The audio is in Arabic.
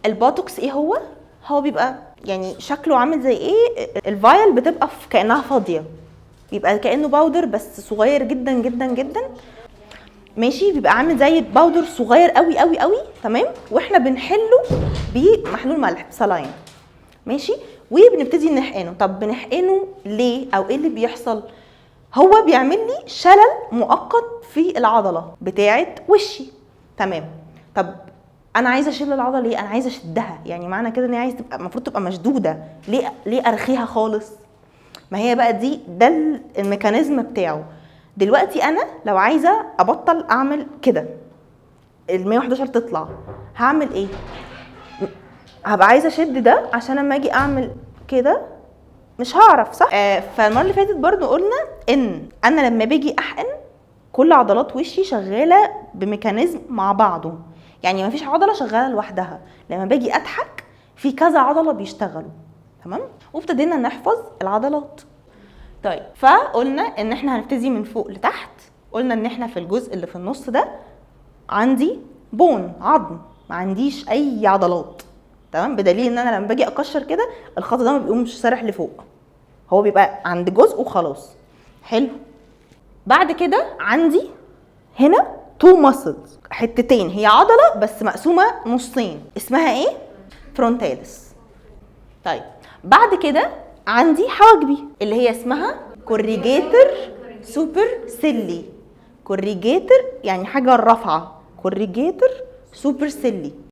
البوتوكس ايه هو بيبقى يعني شكله عامل زي ايه، الفايل بتبقى كانها فاضيه، بيبقى كانه باودر بس صغير جدا جدا جدا، ماشي، بيبقى عامل زي باودر صغير قوي قوي قوي، تمام، واحنا بنحله بمحلول ملح بصلاين، ماشي، وبنبتدي نحقنه. طب بنحقنه ليه او ايه اللي بيحصل؟ هو بيعمل لي شلل مؤقت في العضله بتاعه وشي، تمام. طب انا عايزه اشيل العضله ليه؟ انا عايزه اشدها، يعني معنى كده ان هي عايزه تبقى المفروض تبقى مشدوده، ليه ارخيها خالص؟ ما هي بقى ده الميكانيزم بتاعه. دلوقتي انا لو عايزه ابطل اعمل كده، ال 111 تطلع، هعمل ايه؟ هبقى عايزه اشد ده عشان لما اجي اعمل كده مش هعرف، صح؟ فالمره اللي فاتت برضو قلنا ان انا لما باجي احقن كل عضلات وشي شغاله بميكانيزم مع بعضه، يعني مفيش عضله شغاله لوحدها، لما باجي اضحك في كذا عضله بيشتغلوا، تمام. وابتدينا نحفظ العضلات. طيب فقلنا ان احنا هنبتدي من فوق لتحت، قلنا ان احنا في الجزء اللي في النص ده عندي بون، عظم، ما عنديش اي عضلات، تمام، بدليل ان انا لما باجي اقشر كده الخط ده ما بيقومش سارح لفوق، هو بيبقى عند جزء وخلاص. حلو. بعد كده عندي هنا تو ماسلز، حتتين، هي عضله بس مقسومه نصين، اسمها ايه؟ فرونتاليس. طيب بعد كده عندي حواجبي اللي هي اسمها كوريجيتر سوبر سيلي، كوريجيتر يعني حاجه رافعه، كوريجيتر سوبر سيلي.